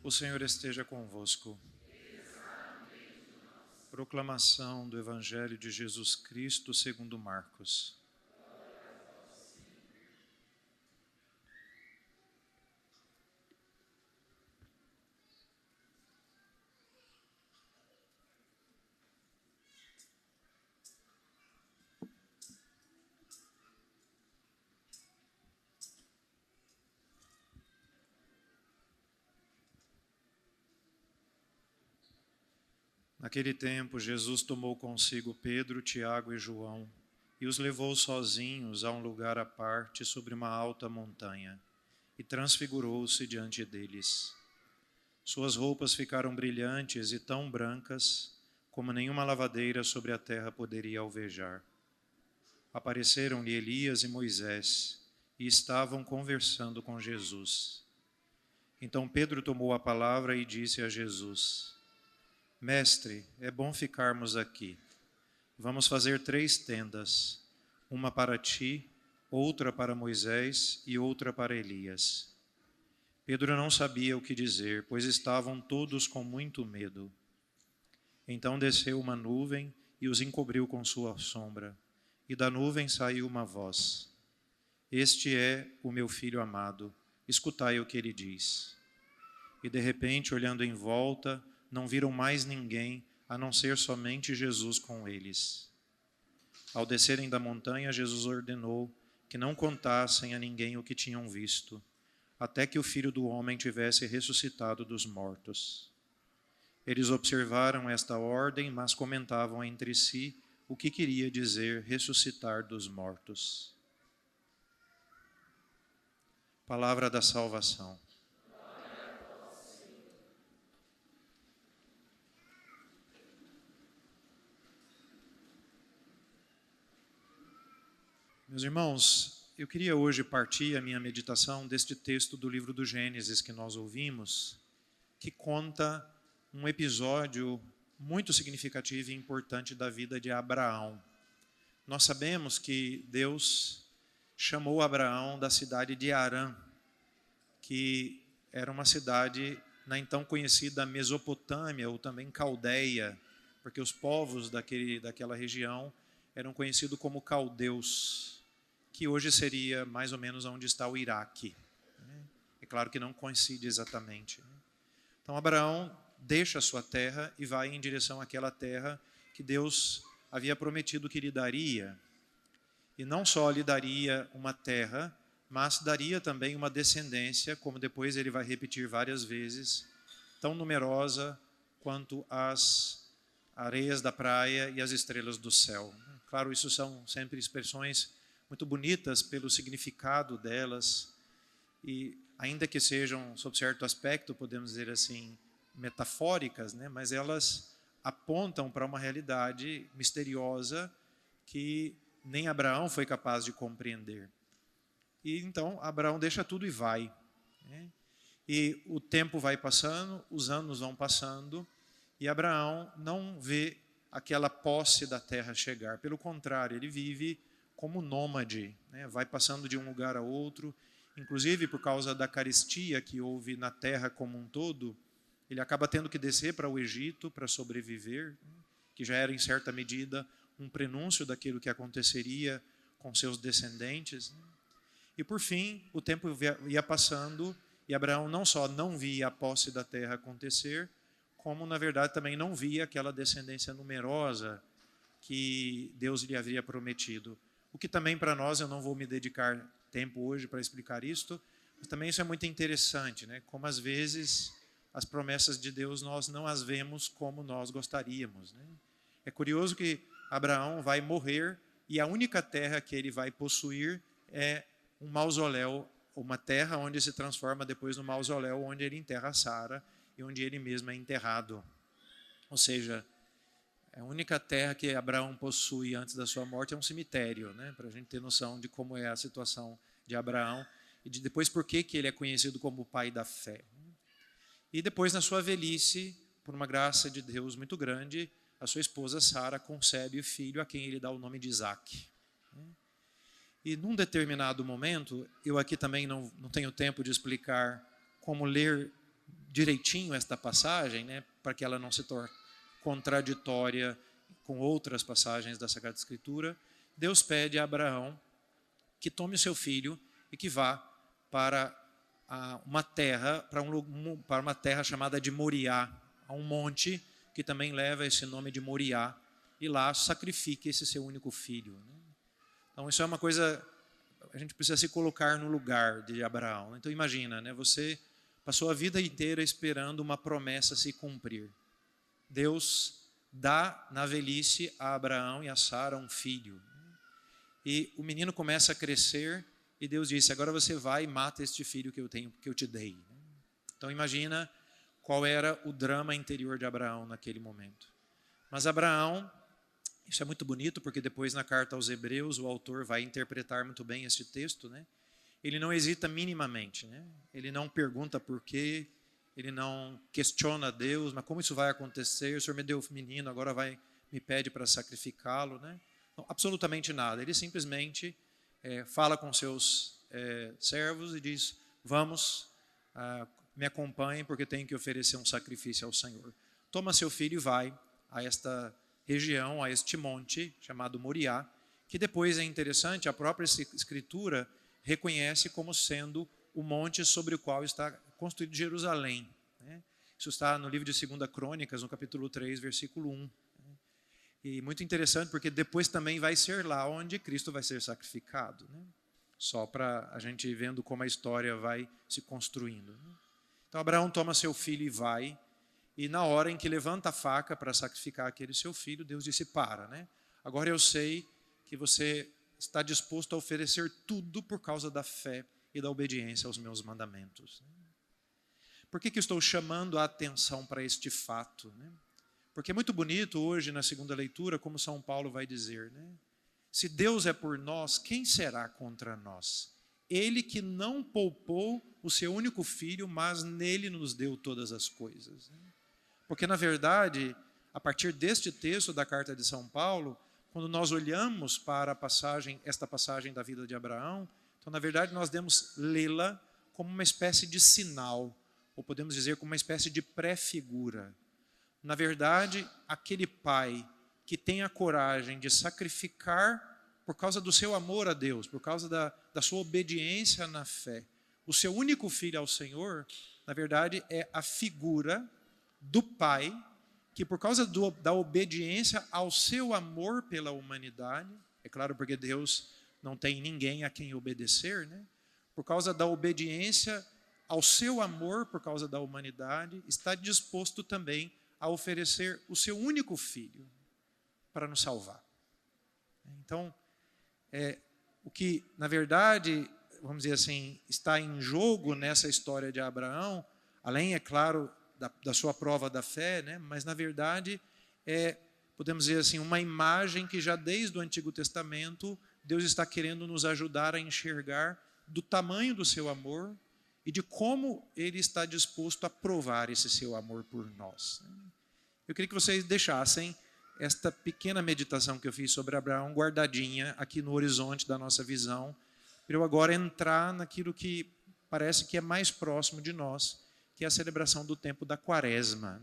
O Senhor esteja convosco. Proclamação do Evangelho de Jesus Cristo segundo Marcos. Naquele tempo, Jesus tomou consigo Pedro, Tiago e João e os levou sozinhos a um lugar à parte sobre uma alta montanha e transfigurou-se diante deles. Suas roupas ficaram brilhantes e tão brancas como nenhuma lavadeira sobre a terra poderia alvejar. Apareceram-lhe Elias e Moisés e estavam conversando com Jesus. Então Pedro tomou a palavra e disse a Jesus: Mestre, é bom ficarmos aqui. Vamos fazer 3 tendas, uma para ti, outra para Moisés e outra para Elias. Pedro não sabia o que dizer, pois estavam todos com muito medo. Então desceu uma nuvem e os encobriu com sua sombra, e da nuvem saiu uma voz: Este é o meu filho amado, escutai o que ele diz. E de repente, olhando em volta, não viram mais ninguém, a não ser somente Jesus com eles. Ao descerem da montanha, Jesus ordenou que não contassem a ninguém o que tinham visto, até que o Filho do Homem tivesse ressuscitado dos mortos. Eles observaram esta ordem, mas comentavam entre si o que queria dizer ressuscitar dos mortos. Palavra da salvação. Meus irmãos, eu queria hoje partir a minha meditação deste texto do livro do Gênesis que nós ouvimos, que conta um episódio muito significativo e importante da vida de Abraão. Nós sabemos que Deus chamou Abraão da cidade de Harã, que era uma cidade na então conhecida Mesopotâmia, ou também Caldeia, porque os povos daquela região eram conhecidos como caldeus, que hoje seria mais ou menos onde está o Iraque. É claro que não coincide exatamente. Então Abraão deixa a sua terra e vai em direção àquela terra que Deus havia prometido que lhe daria. E não só lhe daria uma terra, mas daria também uma descendência, como depois ele vai repetir várias vezes, tão numerosa quanto as areias da praia e as estrelas do céu. Claro, isso são sempre expressões muito bonitas pelo significado delas, e ainda que sejam, sob certo aspecto, podemos dizer assim, metafóricas, mas elas apontam para uma realidade misteriosa que nem Abraão foi capaz de compreender. E então Abraão deixa tudo e vai. E o tempo vai passando, os anos vão passando, e Abraão não vê aquela posse da terra chegar. Pelo contrário, ele vive como nômade, vai passando de um lugar a outro, inclusive por causa da carestia que houve na terra como um todo, ele acaba tendo que descer para o Egito para sobreviver, que já era em certa medida um prenúncio daquilo que aconteceria com seus descendentes. E por fim, o tempo ia passando e Abraão não só não via a posse da terra acontecer, como na verdade também não via aquela descendência numerosa que Deus lhe havia prometido. O que também para nós, eu não vou me dedicar tempo hoje para explicar isto, mas também isso é muito interessante, como às vezes as promessas de Deus nós não as vemos como nós gostaríamos. É curioso que Abraão vai morrer e a única terra que ele vai possuir é um mausoléu, uma terra onde se transforma depois no mausoléu onde ele enterra Sara e onde ele mesmo é enterrado. Ou seja, a única terra que Abraão possui antes da sua morte é um cemitério, para a gente ter noção de como é a situação de Abraão e de depois por que ele é conhecido como o pai da fé. E depois, na sua velhice, por uma graça de Deus muito grande, a sua esposa Sara concebe o filho a quem ele dá o nome de Isaque. E num determinado momento, eu aqui também não tenho tempo de explicar como ler direitinho esta passagem, né, para que ela não se torne contraditória com outras passagens da Sagrada Escritura, Deus pede a Abraão que tome o seu filho e que vá para uma terra, para uma terra chamada de Moriá, a um monte que também leva esse nome de Moriá, e lá sacrifique esse seu único filho. Então isso é uma coisa, a gente precisa se colocar no lugar de Abraão. Então imagina, né, você passou a vida inteira esperando uma promessa se cumprir. Deus dá na velhice a Abraão e a Sara um filho. E o menino começa a crescer e Deus disse: agora você vai e mata este filho que eu te dei. Então imagina qual era o drama interior de Abraão naquele momento. Mas Abraão, isso é muito bonito, porque depois na carta aos Hebreus o autor vai interpretar muito bem esse texto, né? Ele não hesita minimamente, né? Ele não pergunta por quê, ele não questiona Deus, mas como isso vai acontecer? O Senhor me deu o menino, agora me pede para sacrificá-lo, né? Não, absolutamente nada. Ele simplesmente fala com seus servos e diz: vamos, me acompanhem, porque tenho que oferecer um sacrifício ao Senhor. Toma seu filho e vai a esta região, a este monte chamado Moriá, que depois é interessante, a própria Escritura reconhece como sendo o monte sobre o qual está construído Jerusalém, né? Isso está no livro de 2 Crônicas, no capítulo 3, versículo 1. E muito interessante, porque depois também vai ser lá onde Cristo vai ser sacrificado, né? Só para a gente ir vendo como a história vai se construindo. Então Abraão toma seu filho e vai, e na hora em que levanta a faca para sacrificar aquele seu filho, Deus disse: para, né? Agora eu sei que você está disposto a oferecer tudo por causa da fé e da obediência aos meus mandamentos. Por que eu estou chamando a atenção para este fato, né? Porque é muito bonito hoje na segunda leitura, como São Paulo vai dizer, né? Se Deus é por nós, quem será contra nós? Ele que não poupou o seu único filho, mas nele nos deu todas as coisas. Porque, na verdade, a partir deste texto da carta de São Paulo, quando nós olhamos para esta passagem da vida de Abraão, então, na verdade, nós devemos lê-la como uma espécie de sinal, ou podemos dizer como uma espécie de pré-figura. Na verdade, aquele pai que tem a coragem de sacrificar por causa do seu amor a Deus, por causa da sua obediência na fé, o seu único filho ao Senhor, na verdade, é a figura do pai que, por causa da obediência ao seu amor pela humanidade, é claro, porque Deus não tem ninguém a quem obedecer, né? Por causa da obediência ao seu amor por causa da humanidade, está disposto também a oferecer o seu único filho para nos salvar. Então, o que, na verdade, vamos dizer assim, está em jogo nessa história de Abraão, além, é claro, da sua prova da fé, né? Mas, na verdade, podemos dizer assim, uma imagem que já desde o Antigo Testamento, Deus está querendo nos ajudar a enxergar do tamanho do seu amor e de como Ele está disposto a provar esse seu amor por nós. Eu queria que vocês deixassem esta pequena meditação que eu fiz sobre Abraão guardadinha aqui no horizonte da nossa visão, para eu agora entrar naquilo que parece que é mais próximo de nós, que é a celebração do tempo da Quaresma.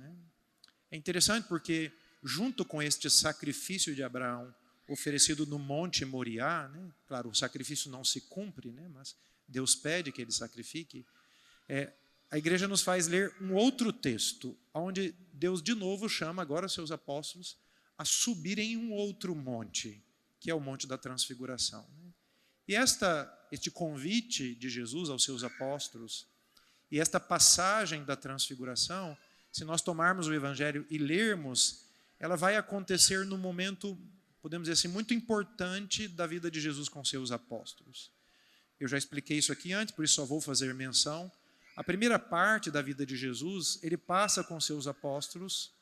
É interessante porque, junto com este sacrifício de Abraão oferecido no Monte Moriá, né? Claro, o sacrifício não se cumpre, né? Mas Deus pede que ele sacrifique. A igreja nos faz ler um outro texto, onde Deus de novo chama agora seus apóstolos a subirem um outro monte, que é o Monte da Transfiguração. E este convite de Jesus aos seus apóstolos, e esta passagem da Transfiguração, se nós tomarmos o Evangelho e lermos, ela vai acontecer num momento, podemos dizer assim, muito importante da vida de Jesus com seus apóstolos. Eu já expliquei isso aqui antes, por isso só vou fazer menção. A primeira parte da vida de Jesus, ele passa com seus apóstolos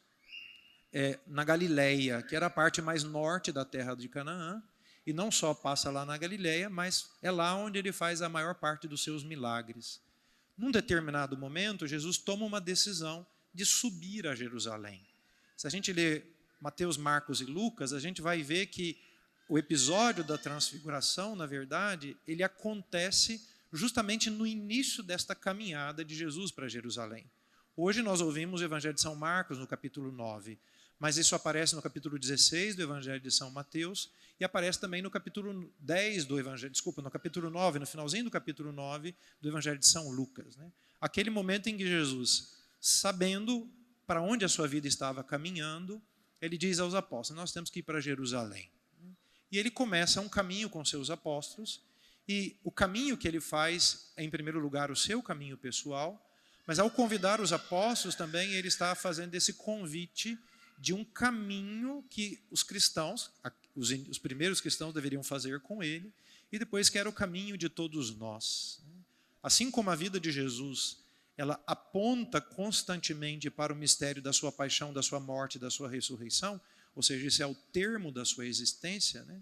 na Galileia, que era a parte mais norte da terra de Canaã, e não só passa lá na Galileia, mas é lá onde ele faz a maior parte dos seus milagres. Num determinado momento, Jesus toma uma decisão de subir a Jerusalém. Se a gente lê Mateus, Marcos e Lucas, a gente vai ver que o episódio da Transfiguração, na verdade, ele acontece justamente no início desta caminhada de Jesus para Jerusalém. Hoje nós ouvimos o Evangelho de São Marcos, no capítulo 9, mas isso aparece no capítulo 16 do Evangelho de São Mateus e aparece também no capítulo 10 do Evangelho, no capítulo 9, no finalzinho do capítulo 9 do Evangelho de São Lucas. Né? Aquele momento em que Jesus, sabendo para onde a sua vida estava caminhando, ele diz aos apóstolos, nós temos que ir para Jerusalém. E ele começa um caminho com seus apóstolos, e o caminho que ele faz é, em primeiro lugar, o seu caminho pessoal, mas ao convidar os apóstolos também, ele está fazendo esse convite de um caminho que os cristãos, os primeiros cristãos deveriam fazer com ele, e depois que era o caminho de todos nós. Assim como a vida de Jesus, ela aponta constantemente para o mistério da sua paixão, da sua morte, da sua ressurreição, ou seja, esse é o termo da sua existência, né?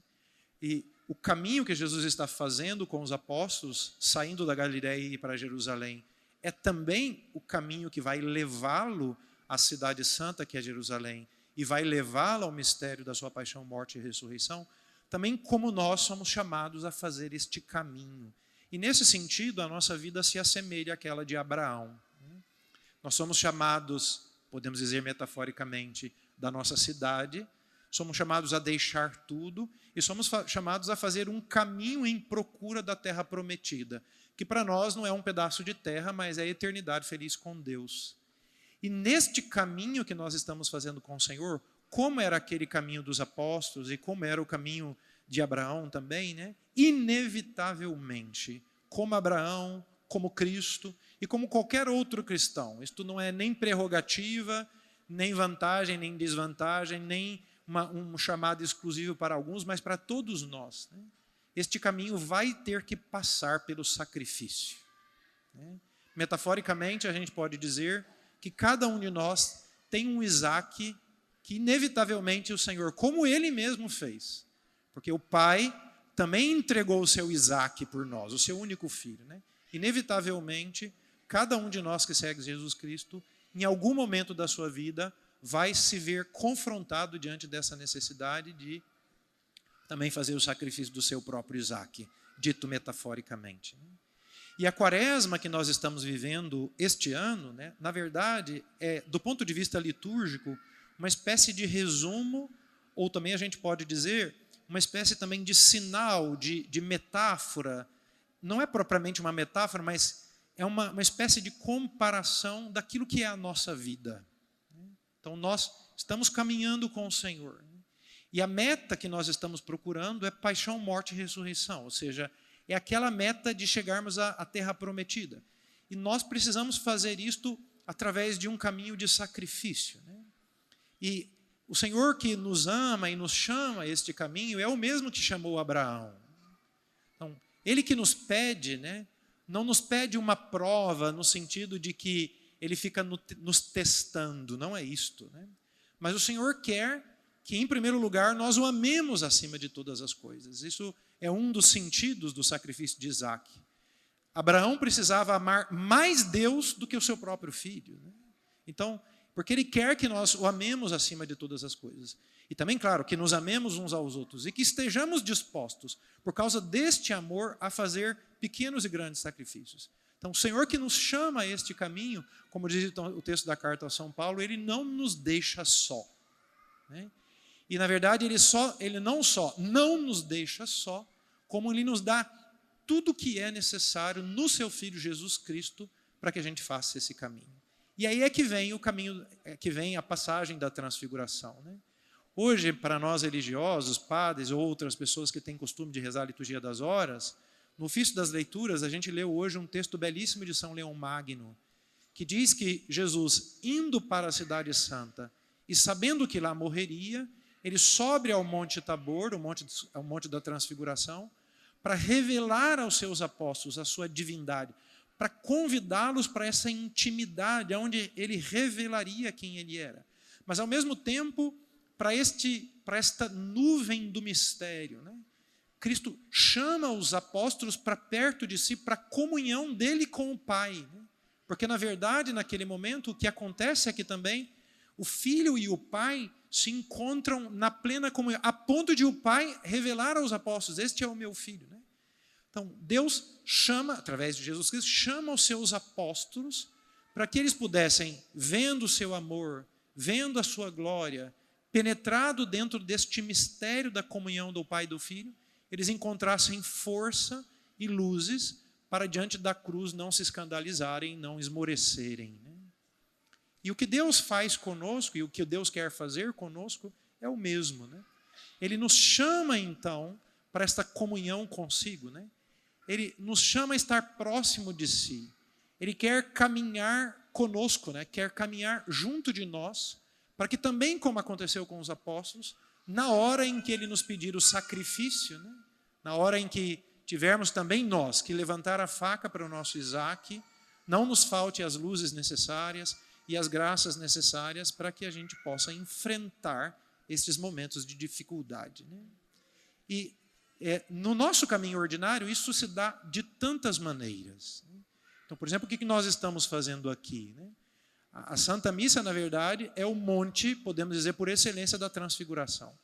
E o caminho que Jesus está fazendo com os apóstolos, saindo da Galileia e ir para Jerusalém, é também o caminho que vai levá-lo à cidade santa, que é Jerusalém, e vai levá-lo ao mistério da sua paixão, morte e ressurreição, também como nós somos chamados a fazer este caminho. E nesse sentido, a nossa vida se assemelha àquela de Abraão. Nós somos chamados, podemos dizer metaforicamente, da nossa cidade, somos chamados a deixar tudo e somos chamados a fazer um caminho em procura da terra prometida, que para nós não é um pedaço de terra, mas é a eternidade feliz com Deus. E neste caminho que nós estamos fazendo com o Senhor, como era aquele caminho dos apóstolos e como era o caminho de Abraão também, né? Inevitavelmente, como Abraão, como Cristo e como qualquer outro cristão, isto não é nem prerrogativa, nem vantagem, nem desvantagem, nem um chamado exclusivo para alguns, mas para todos nós. Né? Este caminho vai ter que passar pelo sacrifício. Né? Metaforicamente, a gente pode dizer que cada um de nós tem um Isaque que, inevitavelmente, o Senhor, como Ele mesmo fez, porque o Pai também entregou o seu Isaque por nós, o seu único filho. Né? Inevitavelmente, cada um de nós que segue Jesus Cristo, em algum momento da sua vida, vai se ver confrontado diante dessa necessidade de também fazer o sacrifício do seu próprio Isaque, dito metaforicamente. E a quaresma que nós estamos vivendo este ano, né, na verdade, é, do ponto de vista litúrgico, uma espécie de resumo, ou também a gente pode dizer, uma espécie também de sinal, de metáfora. Não é propriamente uma metáfora, mas é uma espécie de comparação daquilo que é a nossa vida. Então, nós estamos caminhando com o Senhor. E a meta que nós estamos procurando é paixão, morte e ressurreição. Ou seja, é aquela meta de chegarmos à terra prometida. E nós precisamos fazer isto através de um caminho de sacrifício. Né? E o Senhor que nos ama e nos chama a este caminho é o mesmo que chamou Abraão. Então, Ele que nos pede, né, não nos pede uma prova no sentido de que Ele fica nos testando, não é isto. Né? Mas o Senhor quer que, em primeiro lugar, nós o amemos acima de todas as coisas. Isso é um dos sentidos do sacrifício de Isaque. Abraão precisava amar mais Deus do que o seu próprio filho. Né? Então, porque Ele quer que nós o amemos acima de todas as coisas. E também, claro, que nos amemos uns aos outros e que estejamos dispostos, por causa deste amor, a fazer pequenos e grandes sacrifícios. Então, o Senhor que nos chama a este caminho, como diz o texto da carta a São Paulo, Ele não nos deixa só. Né? E, na verdade, Ele não só não nos deixa só, como Ele nos dá tudo o que é necessário no Seu Filho Jesus Cristo para que a gente faça esse caminho. E aí é que vem o caminho, que vem a passagem da transfiguração. Né? Hoje, para nós religiosos, padres ou outras pessoas que têm costume de rezar a liturgia das horas, no ofício das leituras, a gente leu hoje um texto belíssimo de São Leão Magno, que diz que Jesus, indo para a cidade santa e sabendo que lá morreria, Ele sobe ao Monte Tabor, ao Monte da Transfiguração, para revelar aos seus apóstolos a sua divindade, para convidá-los para essa intimidade, onde Ele revelaria quem Ele era. Mas, ao mesmo tempo, para esta nuvem do mistério. Né? Cristo chama os apóstolos para perto de si, para a comunhão dele com o Pai. Né? Porque, na verdade, naquele momento, o que acontece é que também o Filho e o Pai se encontram na plena comunhão, a ponto de o Pai revelar aos apóstolos, este é o meu Filho. Né? Então, Deus chama, através de Jesus Cristo, chama os seus apóstolos para que eles pudessem, vendo o seu amor, vendo a sua glória, penetrado dentro deste mistério da comunhão do Pai e do Filho, eles encontrassem força e luzes para diante da cruz não se escandalizarem, não esmorecerem. E o que Deus faz conosco, e o que Deus quer fazer conosco, é o mesmo. Ele nos chama, então, para esta comunhão consigo. Ele nos chama a estar próximo de si. Ele quer caminhar conosco, quer caminhar junto de nós, para que também, como aconteceu com os apóstolos, na hora em que ele nos pedir o sacrifício, na hora em que tivermos também nós que levantar a faca para o nosso Isaac, não nos falte as luzes necessárias e as graças necessárias para que a gente possa enfrentar estes momentos de dificuldade. E no nosso caminho ordinário, isso se dá de tantas maneiras. Então, por exemplo, o que nós estamos fazendo aqui? A Santa Missa, na verdade, é o monte, podemos dizer, por excelência da transfiguração.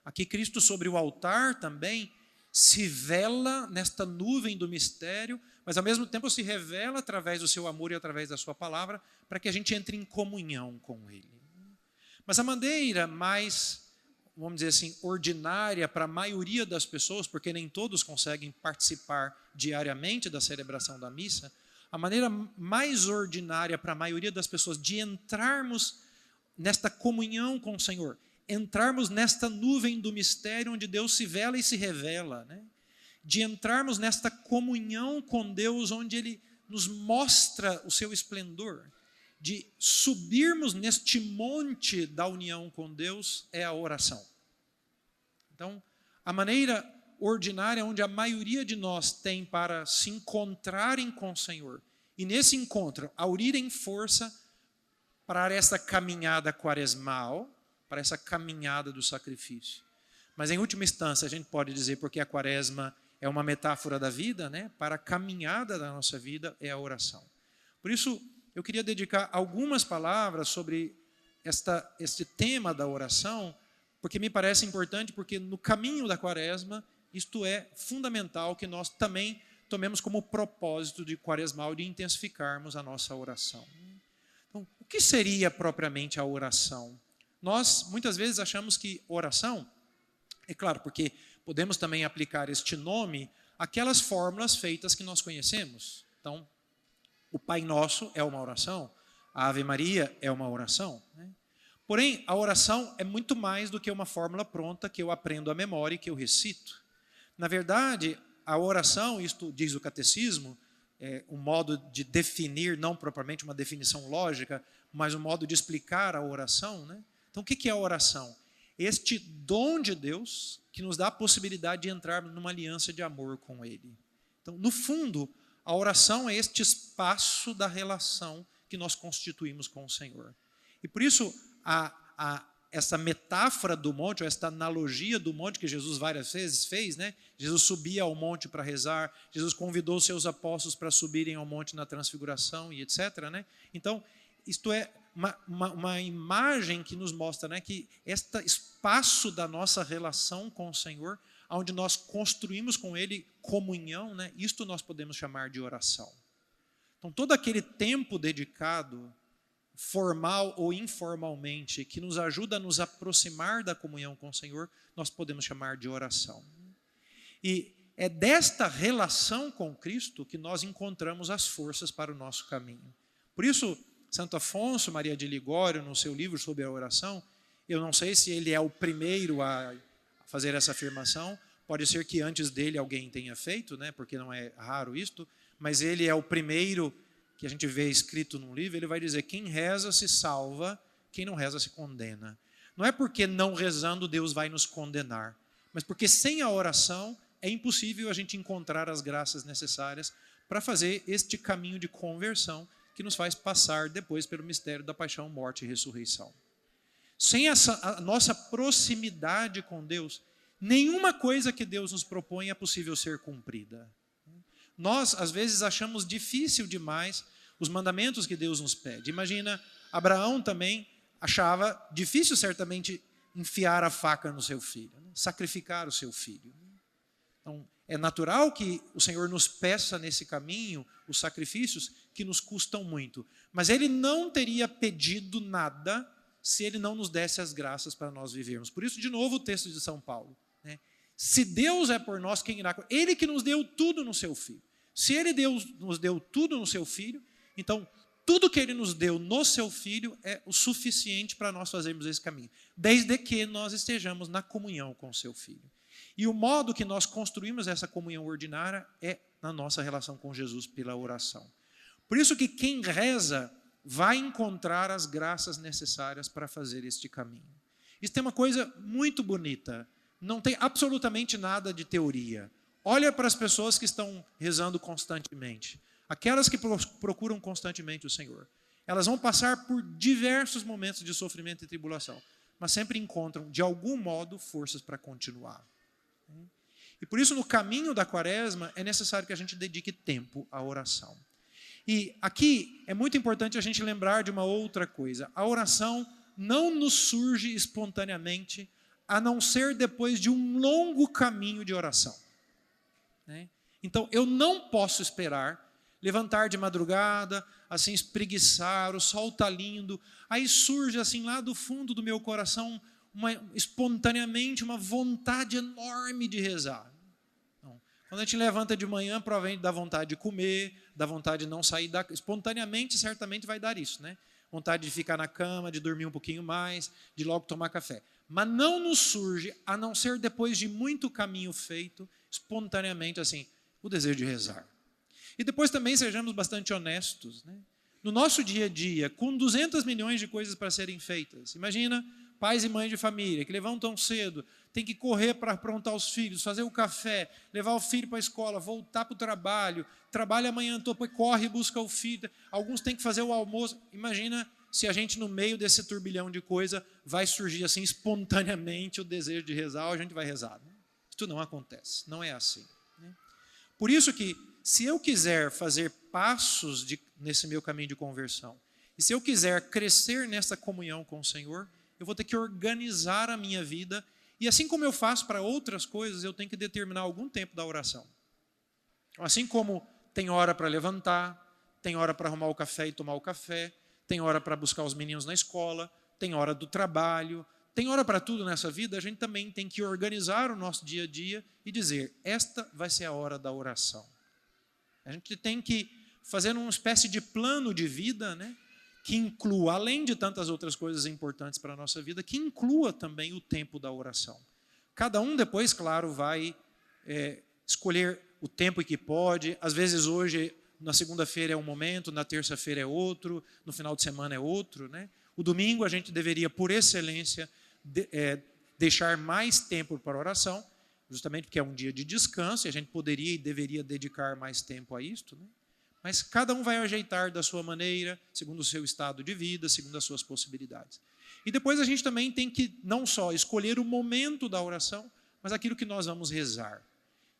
Aqui Cristo sobre o altar também se vela nesta nuvem do mistério, mas ao mesmo tempo se revela através do seu amor e através da sua palavra, para que a gente entre em comunhão com Ele. Mas a maneira mais, vamos dizer assim, ordinária para a maioria das pessoas, porque nem todos conseguem participar diariamente da celebração da missa, a maneira mais ordinária para a maioria das pessoas de entrarmos nesta comunhão com o Senhor, entrarmos nesta nuvem do mistério onde Deus se vela e se revela, de entrarmos nesta comunhão com Deus onde Ele nos mostra o seu esplendor, de subirmos neste monte da união com Deus é a oração. Então, a maneira ordinária onde a maioria de nós tem para se encontrarem com o Senhor e nesse encontro aurirem força para essa caminhada quaresmal, para essa caminhada do sacrifício. Mas em última instância a gente pode dizer, porque a quaresma é uma metáfora da vida, para a caminhada da nossa vida é a oração. Por isso eu queria dedicar algumas palavras sobre este tema da oração, porque me parece importante, porque no caminho da quaresma isto é fundamental que nós também tomemos como propósito de quaresmal de intensificarmos a nossa oração. Então, o que seria propriamente a oração? Nós muitas vezes achamos que oração, é claro, porque podemos também aplicar este nome àquelas fórmulas feitas que nós conhecemos. Então, o Pai Nosso é uma oração, a Ave Maria é uma oração. Porém, a oração é muito mais do que uma fórmula pronta que eu aprendo à memória e que eu recito. Na verdade, a oração, isto diz o catecismo, é um modo de definir, não propriamente uma definição lógica, mas um modo de explicar a oração. Então, o que é a oração? Este dom de Deus que nos dá a possibilidade de entrar numa aliança de amor com Ele. Então, no fundo, a oração é este espaço da relação que nós constituímos com o Senhor. E por isso, essa metáfora do monte, ou esta analogia do monte que Jesus várias vezes fez, Jesus subia ao monte para rezar, Jesus convidou seus apóstolos para subirem ao monte na transfiguração e etc. Então, isto é uma imagem que nos mostra que este espaço da nossa relação com o Senhor, onde nós construímos com Ele comunhão, isto nós podemos chamar de oração. Então, todo aquele tempo dedicado, formal ou informalmente, que nos ajuda a nos aproximar da comunhão com o Senhor, nós podemos chamar de oração. E é desta relação com Cristo que nós encontramos as forças para o nosso caminho. Por isso, Santo Afonso Maria de Ligório, no seu livro sobre a oração, eu não sei se ele é o primeiro a fazer essa afirmação, pode ser que antes dele alguém tenha feito, porque não é raro isto, mas ele é o primeiro que a gente vê escrito num livro. Ele vai dizer: quem reza se salva, quem não reza se condena. Não é porque não rezando Deus vai nos condenar, mas porque sem a oração é impossível a gente encontrar as graças necessárias para fazer este caminho de conversão que nos faz passar depois pelo mistério da paixão, morte e ressurreição. Sem a nossa proximidade com Deus, nenhuma coisa que Deus nos propõe é possível ser cumprida. Nós, às vezes, achamos difícil demais os mandamentos que Deus nos pede. Imagina, Abraão também achava difícil, certamente, enfiar a faca no seu filho, sacrificar o seu filho. Então, É natural que o Senhor nos peça nesse caminho os sacrifícios que nos custam muito. Mas Ele não teria pedido nada se Ele não nos desse as graças para nós vivermos. Por isso, de novo, o texto de São Paulo. Né? Se Deus é por nós, quem irá? Ele que nos deu tudo no seu Filho. Se Ele nos deu tudo no seu Filho, então tudo que Ele nos deu no seu Filho é o suficiente para nós fazermos esse caminho. Desde que nós estejamos na comunhão com o seu Filho. E o modo que nós construímos essa comunhão ordinária é na nossa relação com Jesus pela oração. Por isso que quem reza vai encontrar as graças necessárias para fazer este caminho. Isso tem uma coisa muito bonita, não tem absolutamente nada de teoria. Olha para as pessoas que estão rezando constantemente, aquelas que procuram constantemente o Senhor. Elas vão passar por diversos momentos de sofrimento e tribulação, mas sempre encontram, de algum modo, forças para continuar. E por isso, no caminho da quaresma, é necessário que a gente dedique tempo à oração. E aqui é muito importante a gente lembrar de uma outra coisa. A oração não nos surge espontaneamente, a não ser depois de um longo caminho de oração. Então, eu não posso esperar levantar de madrugada, assim, espreguiçar, o sol está lindo, aí surge assim lá do fundo do meu coração espontaneamente uma vontade enorme de rezar. Não. Quando a gente levanta de manhã, provavelmente dá vontade de comer, dá vontade de não sair da... Espontaneamente, certamente vai dar isso, né? Vontade de ficar na cama, de dormir um pouquinho mais, de logo tomar café. Mas não nos surge, a não ser depois de muito caminho feito, espontaneamente, assim, o desejo de rezar. E depois também sejamos bastante honestos, né? No nosso dia a dia, com 200 milhões de coisas para serem feitas, imagina pais e mães de família que levantam cedo, tem que correr para aprontar os filhos, fazer o café, levar o filho para a escola, voltar para o trabalho, trabalha amanhã toda, corre e busca o filho, alguns têm que fazer o almoço. Imagina se a gente, no meio desse turbilhão de coisa, vai surgir assim espontaneamente o desejo de rezar, ou a gente vai rezar. Isso não acontece, não é assim. Por isso que, se eu quiser fazer passos nesse meu caminho de conversão, e se eu quiser crescer nessa comunhão com o Senhor, eu vou ter que organizar a minha vida, e assim como eu faço para outras coisas, eu tenho que determinar algum tempo da oração. Assim como tem hora para levantar, tem hora para arrumar o café e tomar o café, tem hora para buscar os meninos na escola, tem hora do trabalho, tem hora para tudo nessa vida, a gente também tem que organizar o nosso dia a dia e dizer, esta vai ser a hora da oração. A gente tem que fazer uma espécie de plano de vida, né? Que inclua, além de tantas outras coisas importantes para a nossa vida, que inclua também o tempo da oração. Cada um depois, claro, vai escolher o tempo em que pode. Às vezes hoje, na segunda-feira é um momento, na terça-feira é outro, no final de semana é outro. Né? O domingo a gente deveria, por excelência, deixar mais tempo para a oração, justamente porque é um dia de descanso, e a gente poderia e deveria dedicar mais tempo a isto, né? Mas cada um vai ajeitar da sua maneira, segundo o seu estado de vida, segundo as suas possibilidades. E depois a gente também tem que não só escolher o momento da oração, mas aquilo que nós vamos rezar.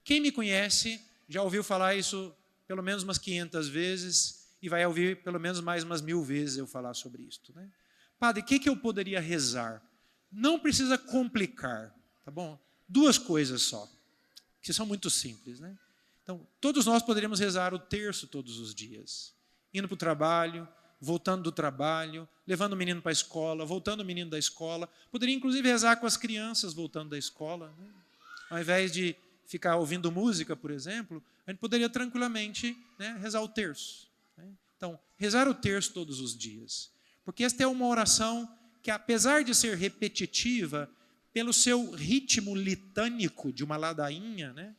Quem me conhece já ouviu falar isso pelo menos umas 500 vezes e vai ouvir pelo menos mais umas 1000 vezes eu falar sobre isto. Né? Padre, o que eu poderia rezar? Não precisa complicar, tá bom? 2 coisas só, que são muito simples, né? Então, todos nós poderíamos rezar o terço todos os dias, indo para o trabalho, voltando do trabalho, levando o menino para a escola, voltando o menino da escola. Poderia, inclusive, rezar com as crianças voltando da escola. Né? Ao invés de ficar ouvindo música, por exemplo, a gente poderia tranquilamente, né, rezar o terço. Né? Então, rezar o terço todos os dias. Porque esta é uma oração que, apesar de ser repetitiva, pelo seu ritmo litânico de uma ladainha, né,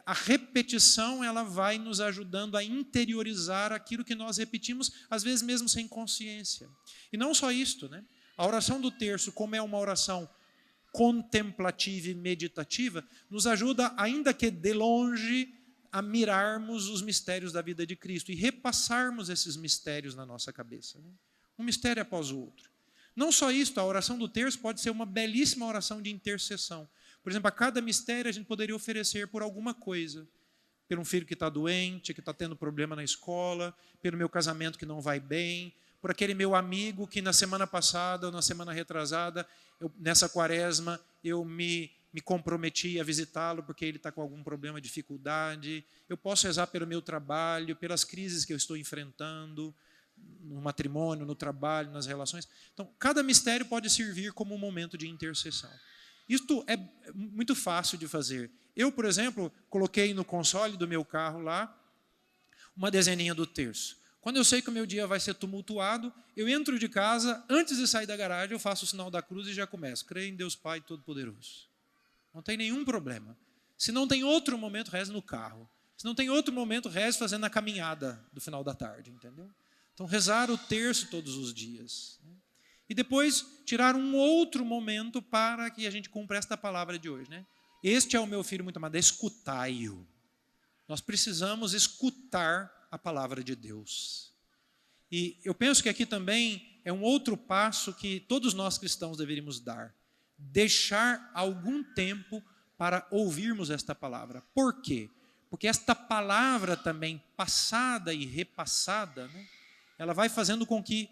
a repetição ela vai nos ajudando a interiorizar aquilo que nós repetimos, às vezes mesmo sem consciência. E não só isto, né? A oração do terço, como é uma oração contemplativa e meditativa, nos ajuda, ainda que de longe, a mirarmos os mistérios da vida de Cristo e repassarmos esses mistérios na nonossa cabeça. Né? Um mistério após o outro. Não só isto, a oração do terço pode ser uma belíssima oração de intercessão. Por exemplo, a cada mistério a gente poderia oferecer por alguma coisa. Pelo um filho que está doente, que está tendo problema na escola, pelo meu casamento que não vai bem, por aquele meu amigo que na semana passada ou na semana retrasada, nessa quaresma, eu me me comprometi a visitá-lo porque ele está com algum problema, dificuldade. Eu posso rezar pelo meu trabalho, pelas crises que eu estou enfrentando, no matrimônio, no trabalho, nas relações. Então, cada mistério pode servir como um momento de intercessão. Isto é muito fácil de fazer. Eu, por exemplo, coloquei no console do meu carro lá uma dezeninha do terço. Quando eu sei que o meu dia vai ser tumultuado, eu entro de casa, antes de sair da garagem, eu faço o sinal da cruz e já começo. Creio em Deus Pai Todo-Poderoso. Não tem nenhum problema. Se não tem outro momento, reze no carro. Se não tem outro momento, reze fazendo a caminhada do final da tarde, entendeu? Então, rezar o terço todos os dias. E depois, tirar um outro momento para que a gente cumpra esta palavra de hoje. Né? Este é o meu filho muito amado, escutai-o. Nós precisamos escutar a palavra de Deus. E eu penso que aqui também é um outro passo que todos nós cristãos deveríamos dar. Deixar algum tempo para ouvirmos esta palavra. Por quê? Porque esta palavra também, passada e repassada, né, ela vai fazendo com que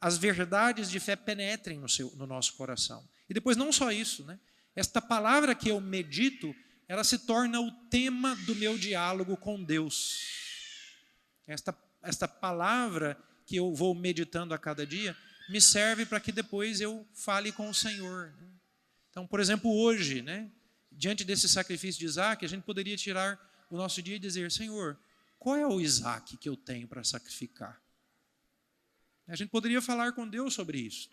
as verdades de fé penetrem no nosso coração. E depois não só isso, né? Esta palavra que eu medito, ela se torna o tema do meu diálogo com Deus. Esta palavra que eu vou meditando a cada dia me serve para que depois eu fale com o Senhor. Né? Então, por exemplo, hoje, né, diante desse sacrifício de Isaac, a gente poderia tirar o nosso dia e dizer, Senhor, qual é o Isaac que eu tenho para sacrificar? A gente poderia falar com Deus sobre isso.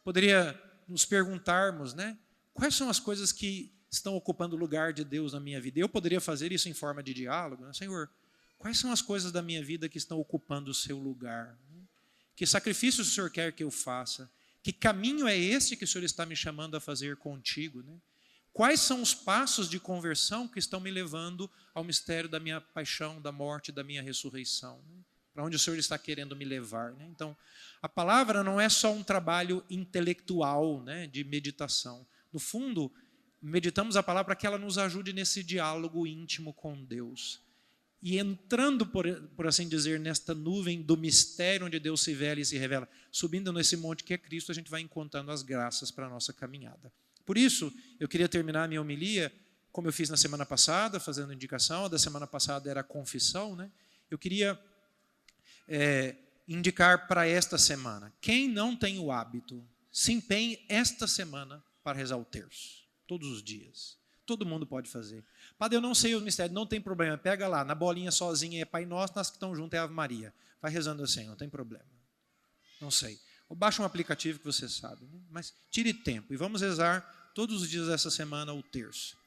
Poderia nos perguntarmos, né, quais são as coisas que estão ocupando o lugar de Deus na minha vida? Eu poderia fazer isso em forma de diálogo. Né? Senhor, quais são as coisas da minha vida que estão ocupando o seu lugar? Que sacrifícios o Senhor quer que eu faça? Que caminho é esse que o Senhor está me chamando a fazer contigo? Né? Quais são os passos de conversão que estão me levando ao mistério da minha paixão, da morte, da minha ressurreição? Né? Para onde o Senhor está querendo me levar? Né? Então, a palavra não é só um trabalho intelectual, né, de meditação. No fundo, meditamos a palavra para que ela nos ajude nesse diálogo íntimo com Deus. E entrando, por assim dizer, nesta nuvem do mistério onde Deus se vela e se revela, subindo nesse monte que é Cristo, a gente vai encontrando as graças para a nossa caminhada. Por isso, eu queria terminar a minha homilia, como eu fiz na semana passada, fazendo indicação, a da semana passada era a confissão, né? Eu queria indicar para esta semana, quem não tem o hábito, se empenhe esta semana para rezar o terço, todos os dias. Todo mundo pode fazer. Padre, eu não sei o mistério, não tem problema. Pega lá, na bolinha sozinha é Pai Nosso, nas que estão juntas é Ave Maria. Vai rezando assim, não tem problema. Não sei. Ou baixa um aplicativo que você sabe. Né? Mas tire tempo e vamos rezar todos os dias dessa semana o terço.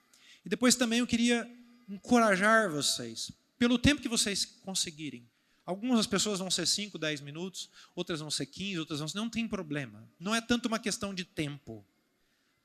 E depois também eu queria encorajar vocês, pelo tempo que vocês conseguirem. Algumas pessoas vão ser 5, 10 minutos, outras vão ser 15, outras vão ser... Não tem problema. Não é tanto uma questão de tempo,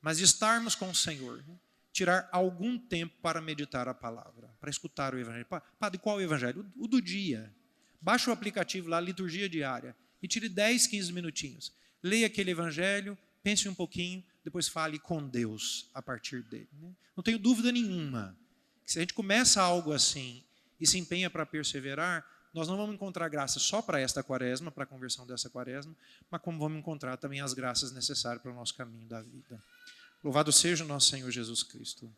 mas de estarmos com o Senhor. Né? Tirar algum tempo para meditar a palavra, para escutar o Evangelho. Padre, qual o Evangelho? O do dia. Baixa o aplicativo lá, Liturgia Diária, e tire 10, 15 minutinhos. Leia aquele Evangelho, pense um pouquinho, depois fale com Deus a partir dele. Né? Não tenho dúvida nenhuma que se a gente começa algo assim e se empenha para perseverar, nós não vamos encontrar graça só para esta quaresma, para a conversão dessa quaresma, mas como vamos encontrar também as graças necessárias para o nosso caminho da vida. Louvado seja o nosso Senhor Jesus Cristo.